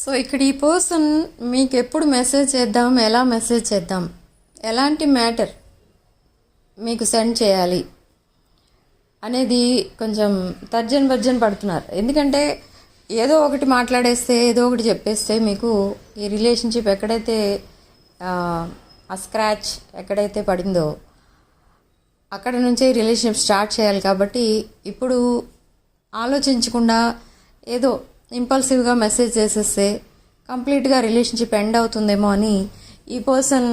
So ఇక్కడ ఈ person మీకు ఎప్పుడు మెసేజ్ చేద్దాం, ఎలా మెసేజ్ చేద్దాం, ఎలాంటి మ్యాటర్ మీకు సెండ్ చేయాలి అనేది కొంచెం తర్జన్ భర్జన్ పడుతున్నారు. ఎందుకంటే ఏదో ఒకటి మాట్లాడేస్తే, ఏదో ఒకటి చెప్పేస్తే మీకు ఈ రిలేషన్షిప్ ఎక్కడైతే ఆ స్క్రాచ్ ఎక్కడైతే పడిందో అక్కడ నుంచే రిలేషన్షిప్ స్టార్ట్ చేయాలి. కాబట్టి ఇప్పుడు ఆలోచించకుండా ఏదో ఇంపల్సివ్గా మెసేజ్ చేసేస్తే కంప్లీట్గా రిలేషన్షిప్ ఎండ్ అవుతుందేమో అని ఈ పర్సన్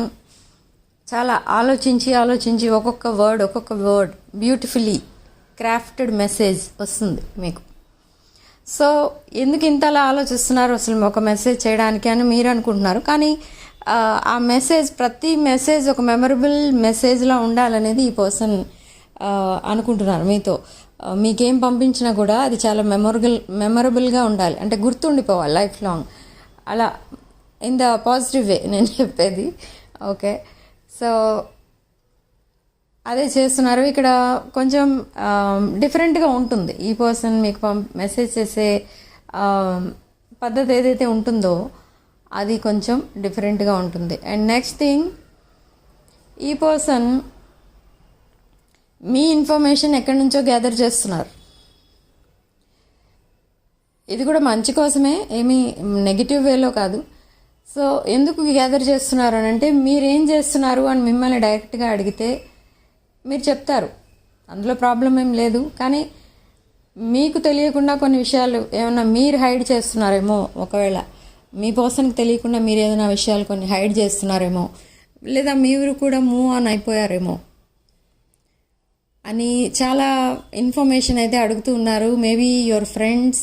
చాలా ఆలోచించి ఒక్కొక్క వర్డ్ బ్యూటిఫుల్లీ క్రాఫ్టెడ్ మెసేజ్ వస్తుంది మీకు. సో ఎందుకు ఇంతలా ఆలోచిస్తున్నారు అసలు ఒక మెసేజ్ చేయడానికి అని మీరు అనుకుంటున్నారు. కానీ ఆ మెసేజ్, ప్రతి మెసేజ్ ఒక మెమరబుల్ మెసేజ్లా ఉండాలనేది ఈ పర్సన్ అనుకుంటున్నారు. మీకేం పంపించినా కూడా అది చాలా మెమరబుల్గా ఉండాలి, అంటే గుర్తుండిపోవాలి లైఫ్ లాంగ్. అలా ఇన్ ద పాజిటివ్ వే నేను చెప్పేది. ఓకే, సో అదే చేస్తున్నారు. ఇక్కడ కొంచెం డిఫరెంట్గా ఉంటుంది. ఈ పర్సన్ మీకు మెసేజ్ చేసే పద్ధతి ఏదైతే ఉంటుందో అది కొంచెం డిఫరెంట్గా ఉంటుంది. అండ్ నెక్స్ట్ థింగ్, ఈ పర్సన్ మీ ఇన్ఫర్మేషన్ ఎక్కడి నుంచో గ్యాదర్ చేస్తున్నారు. ఇది కూడా మంచి కోసమే, ఏమీ నెగిటివ్ వేలో కాదు. సో ఎందుకు గ్యాదర్ చేస్తున్నారు అని అంటే, మీరేం చేస్తున్నారు అని మిమ్మల్ని డైరెక్ట్గా అడిగితే మీరు చెప్తారు, అందులో ప్రాబ్లం ఏం లేదు. కానీ మీకు తెలియకుండా కొన్ని విషయాలు ఏమైనా మీరు హైడ్ చేస్తున్నారేమో, ఒకవేళ మీ పర్సన్కి తెలియకుండా మీరు ఏదైనా విషయాలు కొన్ని హైడ్ చేస్తున్నారేమో, లేదా మీరు కూడా మూవ్ ఆన్ అయిపోయారేమో అని చాలా ఇన్ఫర్మేషన్ అయితే అడుగుతూ ఉన్నారు. Maybe your friends,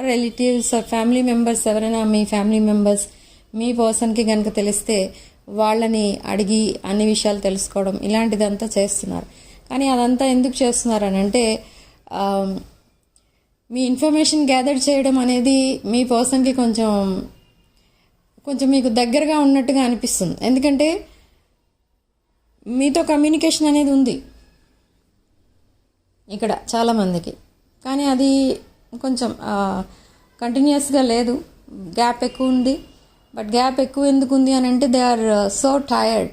relatives, family members, ఎవరైనా మీ ఫ్యామిలీ మెంబర్స్ మీ పర్సన్కి కనుక తెలిస్తే వాళ్ళని అడిగి అన్ని విషయాలు తెలుసుకోవడం, ఇలాంటిదంతా చేస్తున్నారు. కానీ అదంతా ఎందుకు చేస్తున్నారు అని అంటే, మీ ఇన్ఫర్మేషన్ గ్యాదర్ చేయడం అనేది మీ పర్సన్కి కొంచెం మీకు దగ్గరగా ఉన్నట్టుగా అనిపిస్తుంది. ఎందుకంటే మీతో కమ్యూనికేషన్ అనేది ఉంది ఇక్కడ చాలామందికి, కానీ అది కొంచెం కంటిన్యూస్గా లేదు, గ్యాప్ ఎక్కువ ఉంది. బట్ గ్యాప్ ఎక్కువ ఎందుకు ఉంది అని అంటే, దే ఆర్ సో టైర్డ్.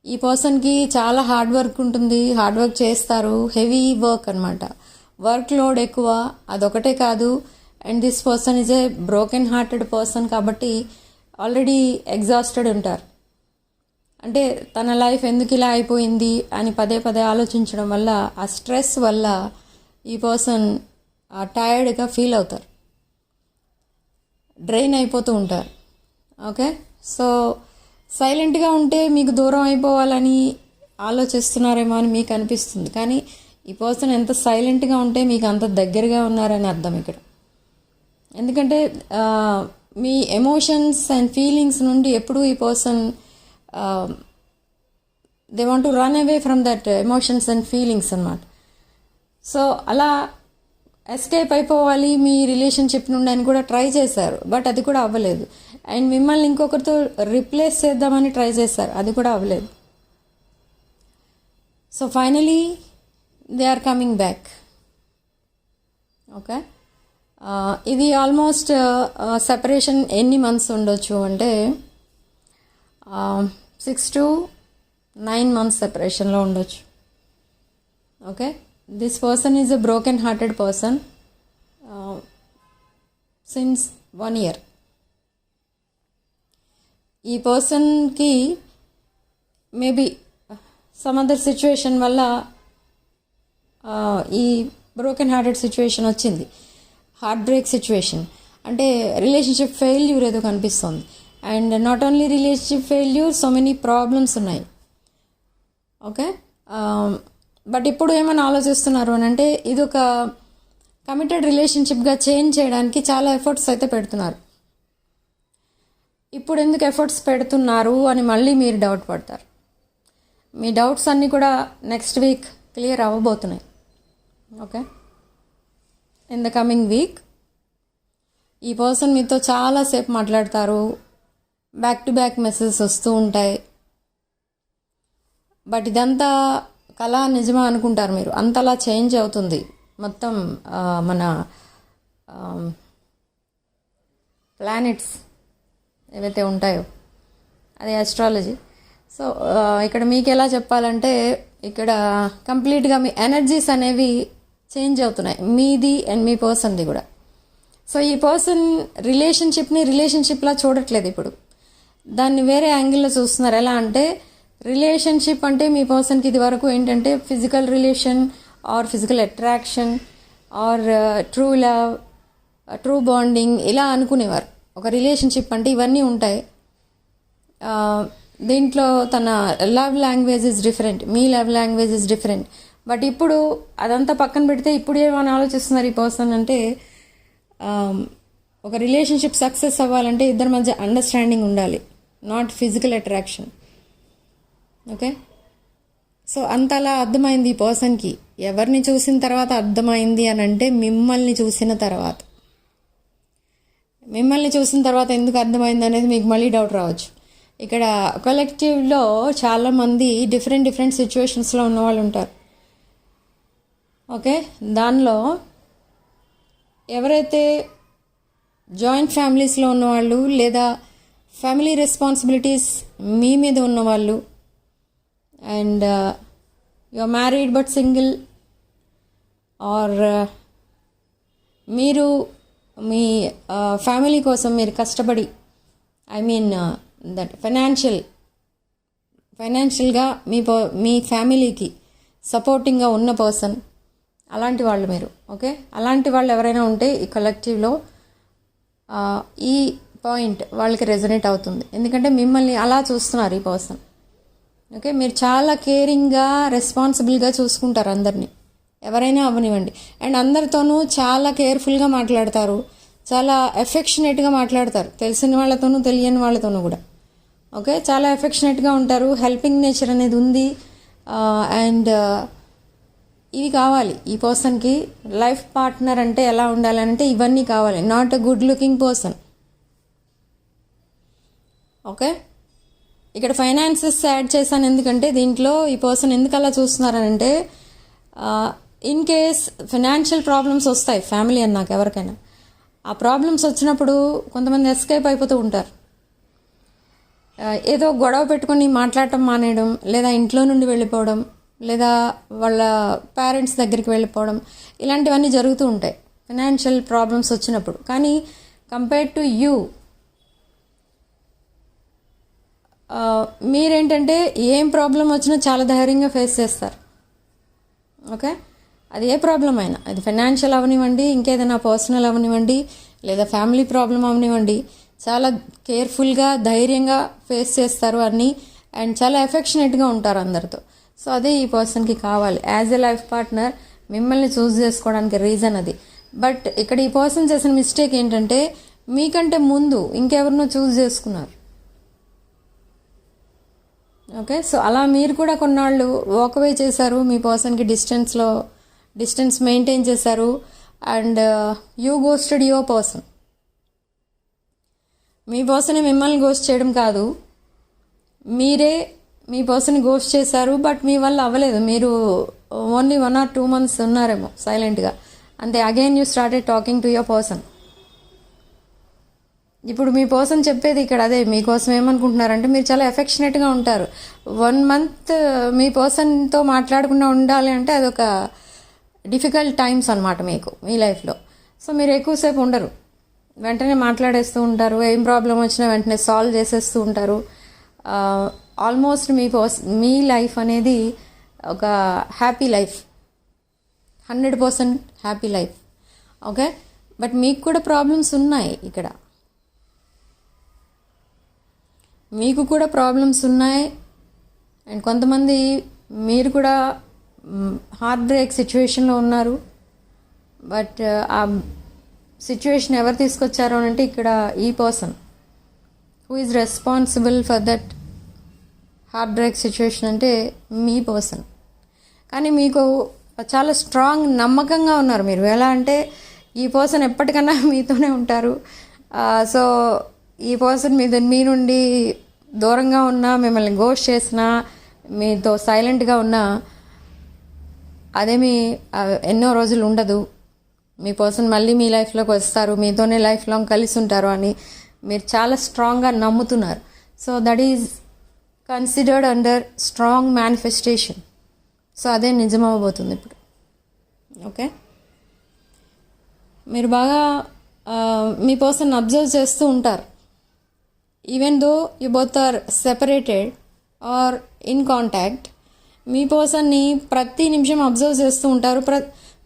ఈ పర్సన్కి చాలా హార్డ్ వర్క్ ఉంటుంది, హార్డ్ వర్క్ చేస్తారు, హెవీ వర్క్ అనమాట, వర్క్ లోడ్ ఎక్కువ. అదొకటే కాదు, and this person is a broken hearted person కాబట్టి ఆల్రెడీ ఎగ్జాస్టెడ్ ఉంటారు. అంటే తన లైఫ్ ఎందుకు ఇలా అయిపోయింది అని పదే ఆలోచించడం వల్ల, ఆ స్ట్రెస్ వల్ల ఈ పర్సన్ టైర్డ్గా ఫీల్ అవుతారు, డ్రైన్ అయిపోతూ ఉంటారు. ఓకే, సో సైలెంట్గా ఉంటే మీకు దూరం అయిపోవాలని ఆలోచిస్తున్నారేమో అని మీకు అనిపిస్తుంది. కానీ ఈ పర్సన్ ఎంత సైలెంట్గా ఉంటే మీకు అంత దగ్గరగా ఉన్నారని అర్థం ఇక్కడ. ఎందుకంటే మీ ఎమోషన్స్ అండ్ ఫీలింగ్స్ నుండి ఎప్పుడూ ఈ person they want to run away from that emotions and feelings అన్నమాట. సో అలా ఎస్కేప్ అయిపోవాలి మీ రిలేషన్షిప్ నుండి అని కూడా ట్రై చేశారు, బట్ అది కూడా అవ్వలేదు. అండ్ మిమ్మల్ని ఇంకొకరితో రిప్లేస్ చేద్దామని ట్రై చేశారు, అది కూడా అవ్వలేదు. So finally they are coming back. Okay, ఇది ఆల్మోస్ట్ సెపరేషన్ ఎన్ని మంత్స్ ఉండొచ్చు అంటే 6 to 9 months సెపరేషన్లో ఉండొచ్చు. Okay, this person is a broken hearted person since 1 year. ఈ పర్సన్కి మేబీ సమ్ అదర్ సిచ్యువేషన్ వల్ల ఈ బ్రోకెన్ హార్టెడ్ సిచ్యువేషన్ వచ్చింది, హార్ట్ బ్రేక్ సిచ్యువేషన్. అంటే రిలేషన్షిప్ ఫెయిల్యూర్ ఏదో కనిపిస్తుంది. And not only relationship failure, so many problems ఉన్నాయి. ఓకే, బట్ ఇప్పుడు ఏమైనా ఆలోచిస్తున్నారు అని అంటే, ఇది ఒక కమిటెడ్ రిలేషన్షిప్గా చేంజ్ చేయడానికి చాలా ఎఫర్ట్స్ అయితే పెడుతున్నారు. ఇప్పుడు ఎందుకు ఎఫర్ట్స్ పెడుతున్నారు అని మళ్ళీ మీరు డౌట్ పడతారు. మీ డౌట్స్ అన్నీ కూడా నెక్స్ట్ వీక్ క్లియర్ అవ్వబోతున్నాయి. Okay, in the coming week ఈ పర్సన్ మీతో చాలాసేపు మాట్లాడతారు, బ్యాక్ టు బ్యాక్ మెసేజెస్ వస్తూ ఉంటాయి. బట్ ఇదంతా కళ నిజమా అనుకుంటారు మీరు, అంతలా చేంజ్ అవుతుంది మొత్తం మన ప్లానెట్స్ ఏవైతే ఉంటాయో అది ఆస్ట్రాలజీ. సో ఇక్కడ మీకు ఎలా చెప్పాలంటే ఇక్కడ కంప్లీట్గా మీ ఎనర్జీస్ అనేవి చేంజ్ అవుతున్నాయి, మీది అండ్ మీ పర్సన్ది కూడా. సో ఈ పర్సన్ రిలేషన్షిప్లా చూడట్లేదు, ఇప్పుడు దాన్ని వేరే యాంగిల్లో చూస్తున్నారు. ఎలా అంటే రిలేషన్షిప్ అంటే మీ పర్సన్కి ఇది వరకు ఏంటంటే physical relation or physical attraction or true love, true bonding ఇలా అనుకునేవారు. ఒక రిలేషన్షిప్ అంటే ఇవన్నీ ఉంటాయి. దీంట్లో తన లవ్ లాంగ్వేజ్ ఇస్ డిఫరెంట్, మీ love language is different. But ఇప్పుడు అదంతా పక్కన పెడితే ఇప్పుడు ఏమని ఆలోచిస్తున్నారు ఈ పర్సన్ అంటే ఒక రిలేషన్షిప్ సక్సెస్ అవ్వాలంటే ఇద్దరి మధ్య అండర్స్టాండింగ్ ఉండాలి, not physical attraction. Okay, so అంతలా అర్థమైంది ఈ పర్సన్కి. ఎవరిని చూసిన తర్వాత అర్థమైంది అని అంటే మిమ్మల్ని చూసిన తర్వాత. మిమ్మల్ని చూసిన తర్వాత ఎందుకు అర్థమైంది అనేది మీకు మళ్ళీ డౌట్ రావచ్చు. ఇక్కడ కలెక్టివ్లో చాలామంది డిఫరెంట్ సిచ్యువేషన్స్లో ఉన్నవాళ్ళు ఉంటారు. ఓకే, దానిలో ఎవరైతే జాయింట్ ఫ్యామిలీస్లో ఉన్నవాళ్ళు లేదా ఫ్యామిలీ రెస్పాన్సిబిలిటీస్ మీ మీద ఉన్నవాళ్ళు and you are married but single or మీరు మీ ఫ్యామిలీ కోసం మీరు కష్టపడి దట్ ఫైనాన్షియల్గా మీ ఫ్యామిలీకి సపోర్టింగ్గా ఉన్న పర్సన్, అలాంటి వాళ్ళు మీరు. ఓకే, అలాంటి వాళ్ళు ఎవరైనా ఉంటే ఈ కలెక్టివ్లో ఈ పాయింట్ వాళ్ళకి రెజొనేట్ అవుతుంది, ఎందుకంటే మిమ్మల్ని అలా చూస్తున్నారు ఈ పర్సన్. ఓకే, మీరు చాలా కేరింగ్గా రెస్పాన్సిబుల్గా చూసుకుంటారు అందరినీ, ఎవరైనా అవ్వనివ్వండి. అండ్ అందరితోనూ చాలా కేర్ఫుల్గా మాట్లాడతారు, చాలా ఎఫెక్షనేట్గా మాట్లాడతారు, తెలిసిన వాళ్ళతోనూ తెలియని వాళ్ళతోనూ కూడా. ఓకే, చాలా ఎఫెక్షనేట్గా ఉంటారు, హెల్పింగ్ నేచర్ అనేది ఉంది. అండ్ ఇవి కావాలి ఈ పర్సన్కి. లైఫ్ పార్ట్నర్ అంటే ఎలా ఉండాలంటే ఇవన్నీ కావాలి, not a good looking person. Okay, ఇక్కడ ఫైనాన్సెస్ యాడ్ చేశాను ఎందుకంటే దీంట్లో ఈ పర్సన్ ఎందుకు అలా చూస్తున్నారనంటే ఇన్ కేస్ ఫైనాన్షియల్ ప్రాబ్లమ్స్ వస్తాయి ఫ్యామిలీ అన్నాక ఎవరికైనా. ఆ ప్రాబ్లమ్స్ వచ్చినప్పుడు కొంతమంది ఎస్కేప్ అయిపోతూ ఉంటారు. ఏదో గొడవ పెట్టుకొని మాట్లాడటం మానేయడం, లేదా ఇంట్లో నుండి వెళ్ళిపోవడం, లేదా వాళ్ళ పేరెంట్స్ దగ్గరికి వెళ్ళిపోవడం, ఇలాంటివన్నీ జరుగుతూ ఉంటాయి ఫైనాన్షియల్ ప్రాబ్లమ్స్ వచ్చినప్పుడు. కానీ కంపేర్ టు యూ మీరేంటంటే ఏం ప్రాబ్లం వచ్చినా చాలా ధైర్యంగా ఫేస్ చేస్తారు. ఓకే, అది ఏ ప్రాబ్లం అయినా, అది ఫైనాన్షియల్ అవనివ్వండి, ఇంకేదైనా పర్సనల్ అవనివ్వండి, లేదా ఫ్యామిలీ ప్రాబ్లం అవనివ్వండి, చాలా కేర్ఫుల్గా ధైర్యంగా ఫేస్ చేస్తారు అన్నీ. అండ్ చాలా ఎఫెక్షనేట్గా ఉంటారు అందరితో. సో అదే ఈ పర్సన్కి కావాలి యాజ్ ఎ లైఫ్ పార్ట్నర్. మిమ్మల్ని చూస్ చేసుకోవడానికి రీజన్ అది. బట్ ఇక్కడ ఈ పర్సన్ చేసిన మిస్టేక్ ఏంటంటే మీకంటే ముందు ఇంకెవరినో చూస్ చేసుకున్నారు. ఓకే, సో అలా మీరు కూడా కొన్నాళ్ళు వాకవే చేశారు, మీ పర్సన్కి డిస్టెన్స్ మెయింటైన్ చేశారు. And you ghosted your person. మీ పర్సన్ మిమ్మల్ని గోస్ట్ చేయడం కాదు, మీరే మీ పర్సన్ గోస్ట్ చేశారు. బట్ మీ వల్ల అవ్వలేదు, మీరు ఓన్లీ 1 or 2 months ఉన్నారేమో సైలెంట్గా అంతే. Again you started talking to your person. ఇప్పుడు మీ పర్సన్ చెప్పేది ఇక్కడ అదే, మీకోసం ఏమనుకుంటున్నారంటే మీరు చాలా ఎఫెక్షనేట్గా ఉంటారు. 1 month మీ పర్సన్తో మాట్లాడకుండా ఉండాలి అంటే అదొక డిఫికల్ట్ టైమ్స్ అనమాట మీకు మీ లైఫ్లో. సో మీరు ఎక్కువసేపు ఉండరు, వెంటనే మాట్లాడేస్తూ ఉంటారు, ఏం ప్రాబ్లం వచ్చినా వెంటనే సాల్వ్ చేసేస్తూ ఉంటారు. ఆల్మోస్ట్ మీ లైఫ్ అనేది ఒక happy life, 100% happy life. Okay, but మీకు కూడా ప్రాబ్లమ్స్ ఉన్నాయి ఇక్కడ, మీకు కూడా ప్రాబ్లమ్స్ ఉన్నాయి. అండ్ కొంతమంది మీరు కూడా హార్ట్ బ్రేక్ సిచ్యువేషన్లో ఉన్నారు. బట్ ఆ సిచ్యువేషన్ ఎవరు తీసుకొచ్చారు అని అంటే ఇక్కడ ఈ person who is responsible for that heart break situation అంటే మీ పర్సన్. కానీ మీకు చాలా స్ట్రాంగ్ నమ్మకంగా ఉన్నారు మీరు. ఎలా అంటే ఈ పర్సన్ ఎప్పటికన్నా మీతోనే ఉంటారు. సో ఈ పర్సన్ మీ నుండి దూరంగా ఉన్నా, మిమ్మల్ని గోస్ట్ చేసినా, మీతో సైలెంట్గా ఉన్నా అదేమి ఎన్నో రోజులు ఉండదు. మీ పర్సన్ మళ్ళీ మీ లైఫ్లోకి వస్తారు, మీతోనే లైఫ్ లాంగ్ కలిసి ఉంటారు అని మీరు చాలా స్ట్రాంగ్గా నమ్ముతున్నారు. So that is considered under strong manifestation. So అదే నిజమవబోతుంది ఇప్పుడు. ఓకే, మీరు బాగా మీ పర్సన్ అబ్జర్వ్ చేస్తూ ఉంటారు. Even though you both are separated or in contact, మీ పర్సన్ని ప్రతి నిమిషం అబ్జర్వ్ చేస్తూ ఉంటారు.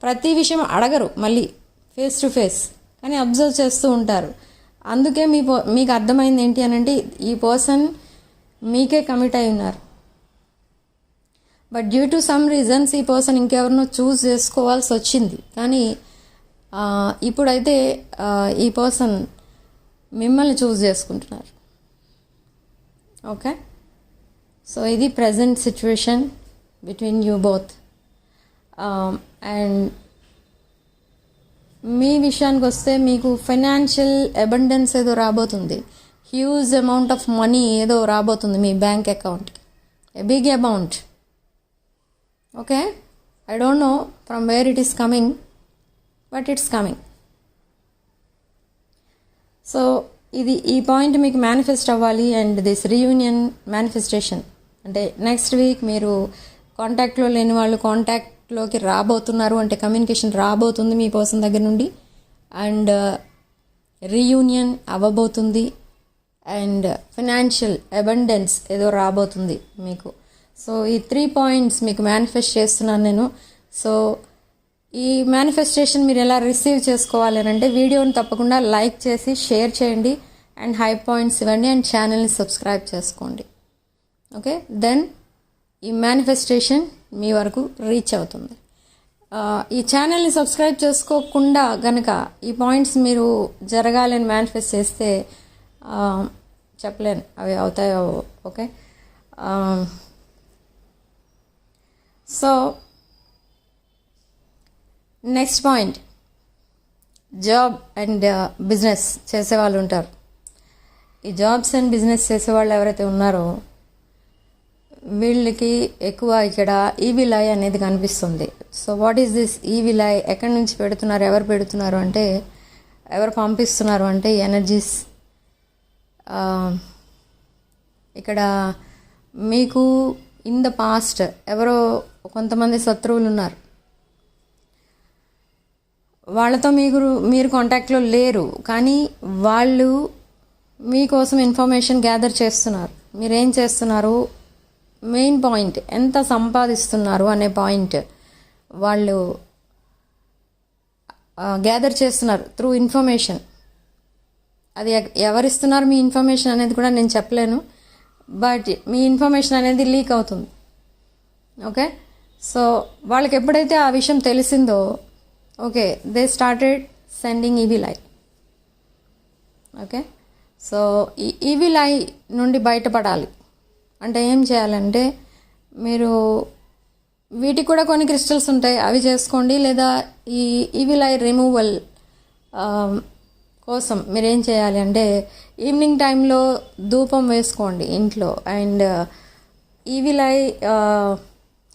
ప్రతి విషయం అడగరు మళ్ళీ ఫేస్ టు ఫేస్, కానీ అబ్జర్వ్ చేస్తూ ఉంటారు. అందుకే మీకు అర్థమైంది ఏంటి అని అంటే ఈ పర్సన్ మీకే కమిట్ అయి ఉన్నారు. But due to some reasons ఈ పర్సన్ ఇంకెవరినో చూస్ చేసుకోవాల్సి వచ్చింది. కానీ ఇప్పుడైతే ఈ పర్సన్ మిమ్మల్ని చూస్ చేసుకుంటున్నారు. ఓకే, సో ఇది present situation between you both. And మీ విషయానికి వస్తే మీకు ఫైనాన్షియల్ అబండెన్స్ ఏదో రాబోతుంది. హ్యూజ్ అమౌంట్ ఆఫ్ మనీ ఏదో రాబోతుంది మీ బ్యాంక్ అకౌంట్కి, a big amount. Okay, I don't know from where it is coming, but it's coming. So ఈ పాయింట్ మీకు మేనిఫెస్ట్ అవ్వాలి. అండ్ దిస్ రీయూనియన్ మేనిఫెస్టేషన్ అంటే నెక్స్ట్ వీక్ మీరు కాంటాక్ట్లో లేని వాళ్ళు కాంటాక్ట్లోకి రాబోతున్నారు, అంటే కమ్యూనికేషన్ రాబోతుంది మీ పర్సన్ దగ్గర నుండి. అండ్ రీయూనియన్ అవ్వబోతుంది. అండ్ ఫైనాన్షియల్ అబండెన్స్ ఏదో రాబోతుంది మీకు. సో ఈ 3 పాయింట్స్ మీకు మేనిఫెస్ట్ చేస్తున్నాను నేను. సో ఈ మేనిఫెస్టేషన్ మీరు ఎలా రిసీవ్ చేసుకోవాలి అని అంటే వీడియోని తప్పకుండా లైక్ చేసి షేర్ చేయండి అండ్ హై పాయింట్స్ ఇవ్వండి అండ్ ఛానల్ని సబ్స్క్రైబ్ చేసుకోండి. ఓకే, దెన్ ఈ మేనిఫెస్టేషన్ మీ వరకు రీచ్ అవుతుంది. ఈ ఛానల్ని సబ్స్క్రైబ్ చేసుకోకుండా గనక ఈ పాయింట్స్ మీరు జరగాలని మేనిఫెస్ట్ చేస్తే చెప్పలేను అవి అవుతాయో. Okay, so next point, job and business చేసేవాళ్ళు ఉంటారు. ఈ జాబ్స్ అండ్ బిజినెస్ చేసేవాళ్ళు ఎవరైతే ఉన్నారో వీళ్ళకి ఎక్కువ ఇక్కడ ఈవిల్ ఐ అనేది కనిపిస్తుంది. So what is this evil I? ఎక్కడి నుంచి పెడుతున్నారు, ఎవరు పెడుతున్నారు అంటే, ఎవరు పంపిస్తున్నారు అంటే ఎనర్జీస్. ఇక్కడ మీకు ఇన్ ద పాస్ట్ ఎవరో కొంతమంది శత్రువులు ఉన్నారు, వాళ్ళతో మీరు కాంటాక్ట్లో లేరు, కానీ వాళ్ళు మీకోసం ఇన్ఫర్మేషన్ గ్యాదర్ చేస్తున్నారు. మీరేం చేస్తున్నారు, మెయిన్ పాయింట్ ఎంత సంపాదిస్తున్నారు అనే పాయింట్ వాళ్ళు గ్యాదర్ చేస్తున్నారు త్రూ ఇన్ఫర్మేషన్. అది ఎవరిస్తున్నారు మీ ఇన్ఫర్మేషన్ అనేది కూడా నేను చెప్పలేను, బట్ మీ ఇన్ఫర్మేషన్ అనేది లీక్ అవుతుంది. ఓకే, సో వాళ్ళకి ఎప్పుడైతే ఆ విషయం తెలిసిందో, okay, they started sending evil eye. Okay, so ఈ ఈవిల్ ఐ నుండి బయటపడాలి అంటే ఏం చేయాలంటే, మీరు వీటికి కూడా కొన్ని క్రిస్టల్స్ ఉంటాయి, అవి చేసుకోండి. లేదా ఈ ఈవిల్ ఐ రిమూవల్ కోసం మీరు ఏం చేయాలి అంటే, ఈవినింగ్ టైంలో ధూపం వేసుకోండి ఇంట్లో. అండ్ ఈవిల్ ఐ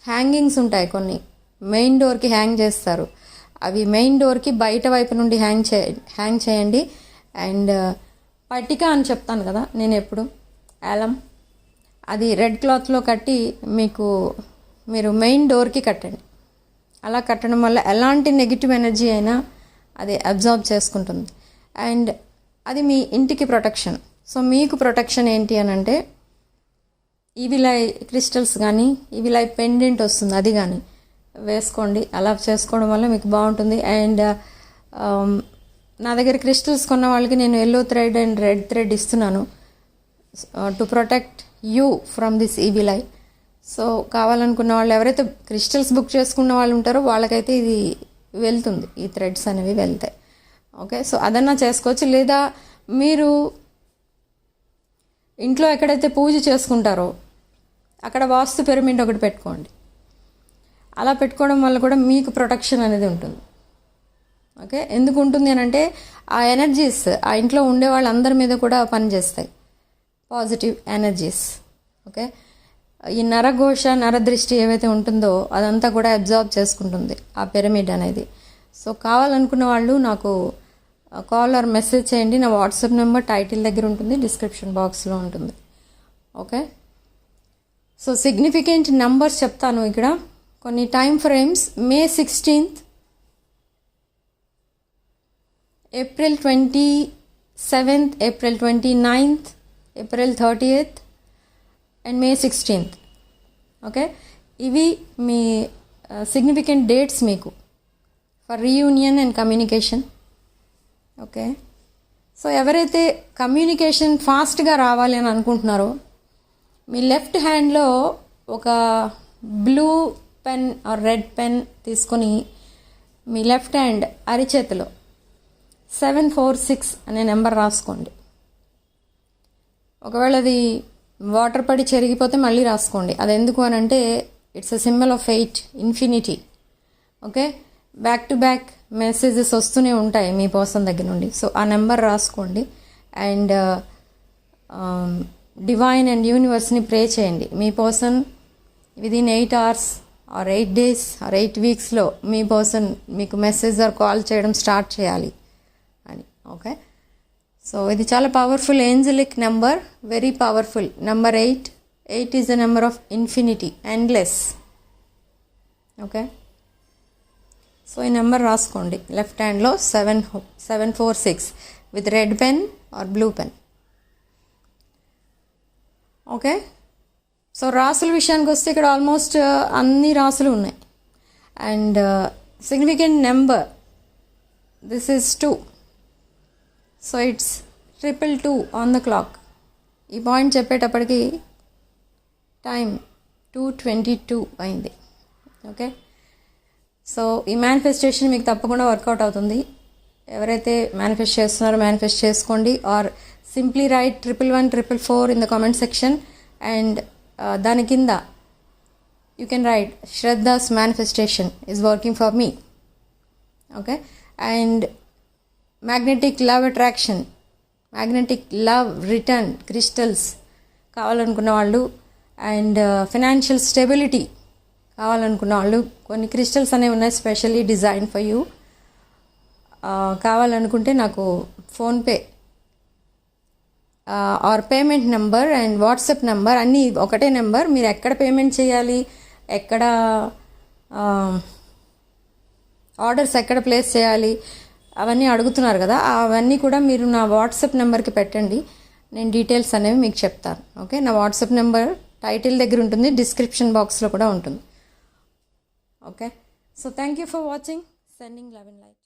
హ్యాంగింగ్స్ ఉంటాయి కొన్ని, మెయిన్ డోర్కి హ్యాంగ్ చేస్తారు. అవి మెయిన్ డోర్కి బయట వైపు నుండి హ్యాంగ్ చేయండి. అండ్ పట్టిక అని చెప్తాను కదా నేను ఎప్పుడు, యాలం, అది రెడ్ క్లాత్లో కట్టి మీరు మెయిన్ డోర్కి కట్టండి. అలా కట్టడం వల్ల ఎలాంటి నెగిటివ్ ఎనర్జీ అయినా అది అబ్జర్వ్ చేసుకుంటుంది. అండ్ అది మీ ఇంటికి ప్రొటెక్షన్. సో మీకు ప్రొటెక్షన్ ఏంటి అని అంటే, ఈవిల్ ఐ క్రిస్టల్స్ కానీ ఈవిల్ ఐ పెండెంట్ వస్తుంది, అది కానీ వేసుకోండి. అలా చేసుకోవడం వల్ల మీకు బాగుంటుంది. అండ్ నా దగ్గర క్రిస్టల్స్ కొన్న వాళ్ళకి నేను yellow thread and red thread ఇస్తున్నాను to protect you from this evil eye. So కావాలనుకున్న వాళ్ళు, ఎవరైతే క్రిస్టల్స్ బుక్ చేసుకున్న వాళ్ళు ఉంటారో వాళ్ళకైతే ఇది వెళ్తుంది, ఈ థ్రెడ్స్ అనేవి వెళ్తాయి. ఓకే, సో అదన్నా చేసుకోవచ్చు. లేదా మీరు ఇంట్లో ఎక్కడైతే పూజ చేసుకుంటారో అక్కడ వాస్తు పిరమిడ్ ఒకటి పెట్టుకోండి. అలా పెట్టుకోవడం వల్ల కూడా మీకు ప్రొటెక్షన్ అనేది ఉంటుంది. ఓకే, ఎందుకు ఉంటుంది అని అంటే, ఆ ఎనర్జీస్ ఆ ఇంట్లో ఉండే వాళ్ళందరి మీద కూడా పనిచేస్తాయి, పాజిటివ్ ఎనర్జీస్. ఓకే, ఈ నరఘోష నరదృష్టి ఏవైతే ఉంటుందో అదంతా కూడా అబ్జర్వ్ చేసుకుంటుంది ఆ పిరమిడ్ అనేది. సో కావాలనుకున్న వాళ్ళు నాకు కాల్ ఆర్ మెసేజ్ చేయండి. నా వాట్సాప్ నెంబర్ టైటిల్ దగ్గర ఉంటుంది, డిస్క్రిప్షన్ బాక్స్లో ఉంటుంది. ఓకే, సో సిగ్నిఫికెంట్ నంబర్స్ చెప్తాను ఇక్కడ. కొన్ని time frames: May 16th, April 27th, April 29th, April 30th and May 16th. Okay, ఇవి మీ సిగ్నిఫికెంట్ డేట్స్ మీకు for reunion and communication. Okay, so ఎవరైతే కమ్యూనికేషన్ ఫాస్ట్గా రావాలి అని అనుకుంటున్నారో, మీ లెఫ్ట్ హ్యాండ్లో ఒక blue pen or red pen తీసుకొని మీ లెఫ్ట్ హ్యాండ్ అరిచేతిలో 746 అనే నెంబర్ రాసుకోండి. ఒకవేళ అది వాటర్ పడి చెరిగిపోతే మళ్ళీ రాసుకోండి. అది ఎందుకు అని అంటే it's a symbol of eight, infinity. Okay, back to back messages వస్తూనే ఉంటాయి మీ పర్సన్ దగ్గర నుండి. సో ఆ నెంబర్ రాసుకోండి అండ్ డివైన్ అండ్ యూనివర్స్ని ప్రే చేయండి. మీ person within 8 hours or 8 days or 8 weeksలో మీ పర్సన్ మీకు మెసేజ్ ఆర్ కాల్ చేయడం స్టార్ట్ చేయాలి అని. ఓకే, సో ఇది చాలా powerful angelic number, very powerful. Number 8 is the number of infinity, endless. Okay, so ఈ నెంబర్ రాసుకోండి లెఫ్ట్ హ్యాండ్లో 746 with red pen or blue pen. Okay, so రాసుల విషయానికి వస్తే ఇక్కడ ఆల్మోస్ట్ అన్ని రాసులు ఉన్నాయి. And significant number, this is 2. So it's 222 on the clock. ఈ పాయింట్ చెప్పేటప్పటికి టైం 2:22 అయింది. ఓకే, సో ఈ మేనిఫెస్టేషన్ మీకు తప్పకుండా వర్కౌట్ అవుతుంది. ఎవరైతే మేనిఫెస్ట్ చేస్తున్నారో మేనిఫెస్ట్ చేసుకోండి, or simply write 111144 in the comment section. And దాని కింద you can write Shraddha's manifestation is working for me. Okay, and magnetic love attraction, magnetic love return crystals కావాలనుకున్న వాళ్ళు, అండ్ ఫైనాన్షియల్ స్టెబిలిటీ కావాలనుకున్న వాళ్ళు కొన్ని క్రిస్టల్స్ అనేవి ఉన్నాయి స్పెషల్లీ డిజైన్ ఫర్ యూ. కావాలనుకుంటే నాకు PhonePe are payment number and WhatsApp number అన్నీ ఒకటే నెంబర్. మీరు ఎక్కడ పేమెంట్ చేయాలి, ఎక్కడ ఆర్డర్స్ ఎక్కడ ప్లేస్ చేయాలి అవన్నీ అడుగుతున్నారు కదా, అవన్నీ కూడా మీరు నా వాట్సాప్ నెంబర్కి పెట్టండి. నేను డీటెయిల్స్ అనేవి మీకు చెప్తాను. ఓకే, నా వాట్సాప్ నెంబర్ టైటిల్ దగ్గర ఉంటుంది, డిస్క్రిప్షన్ బాక్స్లో కూడా ఉంటుంది. Okay, so thank you for watching. Sending love and like.